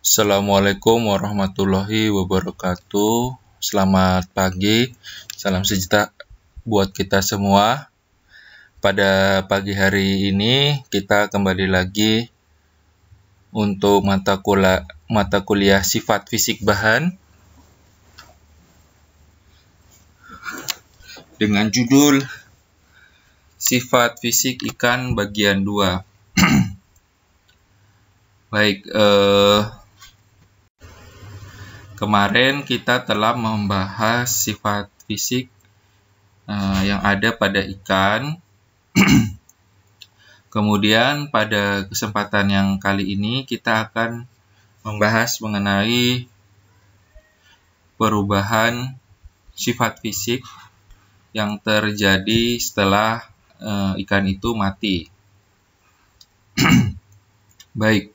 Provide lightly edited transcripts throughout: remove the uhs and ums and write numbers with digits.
Assalamualaikum warahmatullahi wabarakatuh. Selamat pagi, salam sejahtera buat kita semua. Pada pagi hari ini kita kembali lagi untuk mata kuliah sifat fisik bahan dengan judul Sifat Fisik Ikan bagian 2. Baik, kemarin kita telah membahas sifat fisik yang ada pada ikan. Kemudian pada kesempatan yang kali ini kita akan membahas mengenai perubahan sifat fisik yang terjadi setelah ikan itu mati. Baik.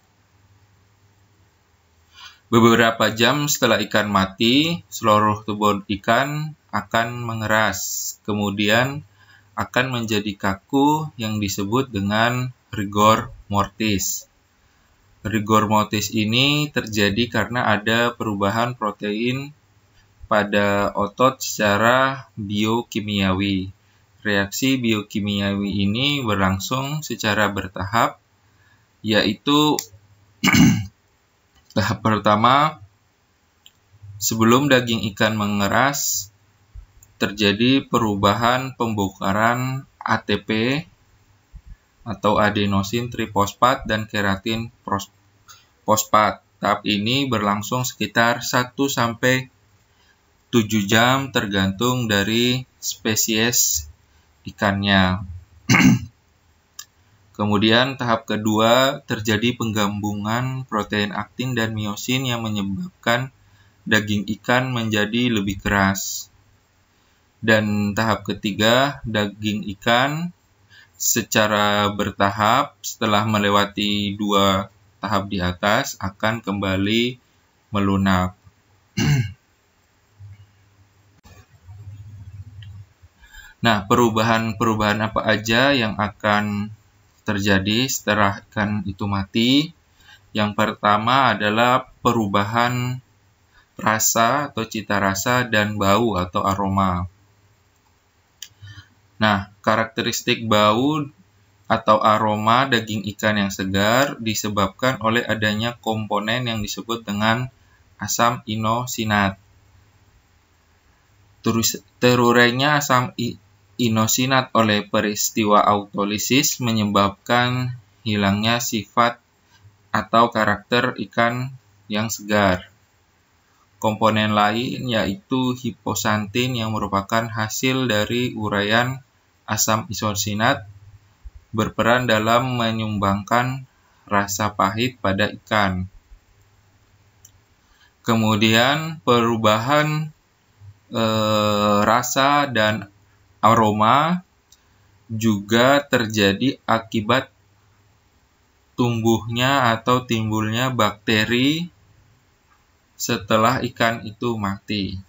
Beberapa jam setelah ikan mati, seluruh tubuh ikan akan mengeras, kemudian akan menjadi kaku yang disebut dengan rigor mortis. Rigor mortis ini terjadi karena ada perubahan protein pada otot secara biokimiawi. Reaksi biokimiawi ini berlangsung secara bertahap, yaitu tahap pertama, sebelum daging ikan mengeras, terjadi perubahan pembongkaran ATP atau adenosin trifosfat dan keratin fosfat. Tahap ini berlangsung sekitar 1-7 jam tergantung dari spesies ikannya. Kemudian tahap kedua terjadi penggabungan protein aktin dan miosin yang menyebabkan daging ikan menjadi lebih keras. Dan tahap ketiga, daging ikan secara bertahap setelah melewati 2 tahap di atas akan kembali melunak. Nah, perubahan apa aja yang akan terjadi setelah ikan itu mati? Yang pertama adalah perubahan rasa atau cita rasa dan bau atau aroma. Nah, karakteristik bau atau aroma daging ikan yang segar disebabkan oleh adanya komponen yang disebut dengan asam inosinat. Terurainya asam inosinat oleh peristiwa autolisis menyebabkan hilangnya sifat atau karakter ikan yang segar. Komponen lain yaitu hiposantin yang merupakan hasil dari uraian asam inosinat berperan dalam menyumbangkan rasa pahit pada ikan. Kemudian perubahan rasa dan aroma juga terjadi akibat tumbuhnya atau timbulnya bakteri setelah ikan itu mati.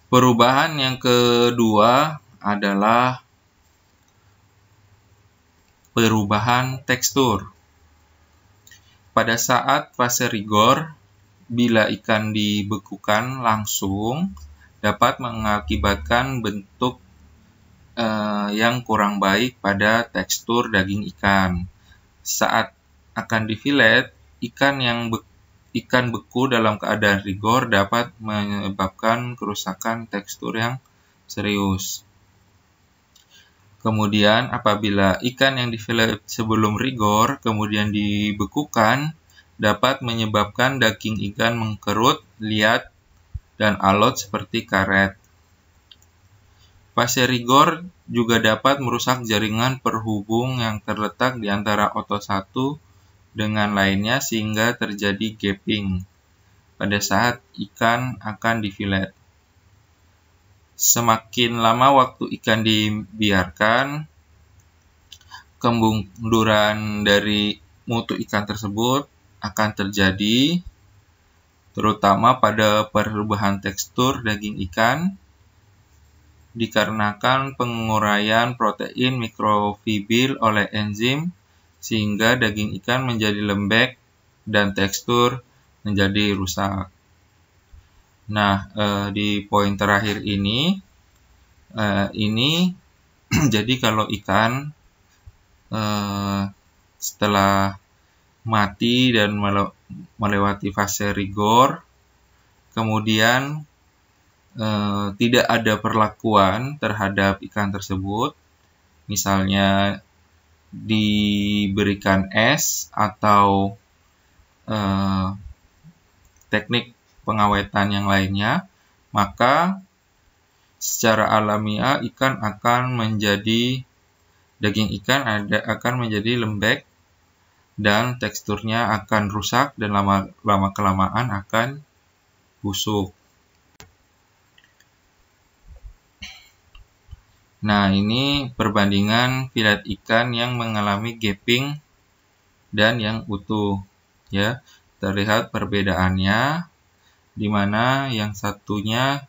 Perubahan yang kedua adalah perubahan tekstur. Pada saat fase rigor, bila ikan dibekukan langsung, dapat mengakibatkan bentuk yang kurang baik pada tekstur daging ikan. Saat akan difilet, ikan beku dalam keadaan rigor dapat menyebabkan kerusakan tekstur yang serius. Kemudian apabila ikan yang difilet sebelum rigor kemudian dibekukan, dapat menyebabkan daging ikan mengkerut, liat, dan alot seperti karet. Fase rigor juga dapat merusak jaringan penghubung yang terletak di antara otot satu dengan lainnya sehingga terjadi gapping pada saat ikan akan difilet. Semakin lama waktu ikan dibiarkan, kemunduran dari mutu ikan tersebut akan terjadi, terutama pada perubahan tekstur daging ikan. dikarenakan penguraian protein mikrofibil oleh enzim sehingga daging ikan menjadi lembek dan tekstur menjadi rusak. Nah, di poin terakhir ini jadi kalau ikan setelah mati dan melewati fase rigor, kemudian tidak ada perlakuan terhadap ikan tersebut, misalnya diberikan es atau teknik pengawetan yang lainnya, maka secara alamiah daging ikan akan menjadi lembek dan teksturnya akan rusak dan lama kelamaan akan busuk. Nah, ini perbandingan filet ikan yang mengalami gapping dan yang utuh, ya. Terlihat perbedaannya, di mana yang satunya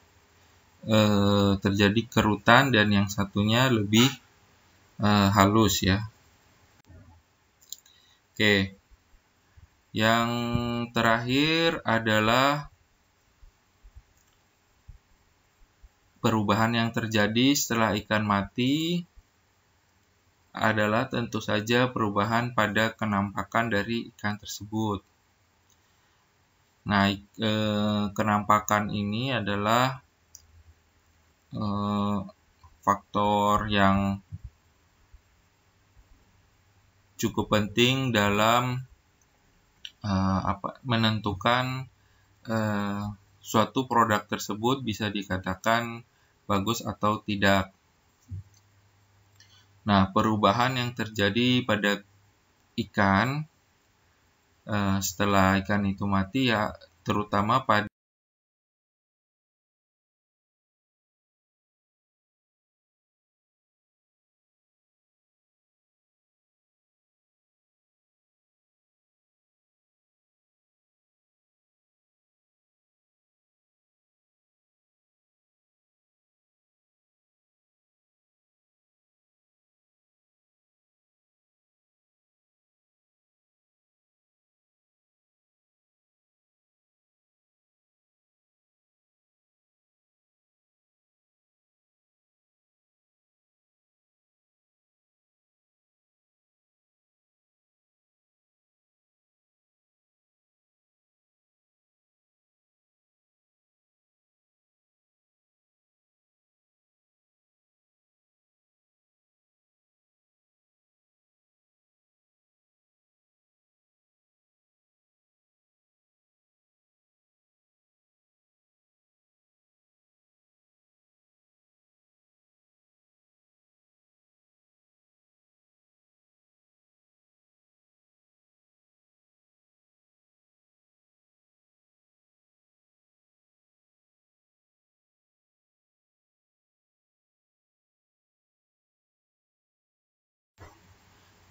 terjadi kerutan dan yang satunya lebih halus, ya. Oke. Yang terakhir adalah perubahan yang terjadi setelah ikan mati adalah tentu saja perubahan pada kenampakan dari ikan tersebut. Nah, kenampakan ini adalah faktor yang cukup penting dalam menentukan suatu produk tersebut bisa dikatakan bagus atau tidak. Nah, perubahan yang terjadi pada ikan setelah ikan itu mati, ya terutama pada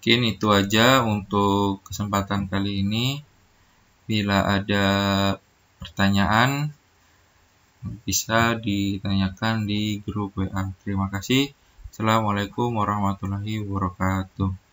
mungkin itu aja untuk kesempatan kali ini. Bila ada pertanyaan, bisa ditanyakan di grup WA. Terima kasih. Assalamualaikum warahmatullahi wabarakatuh.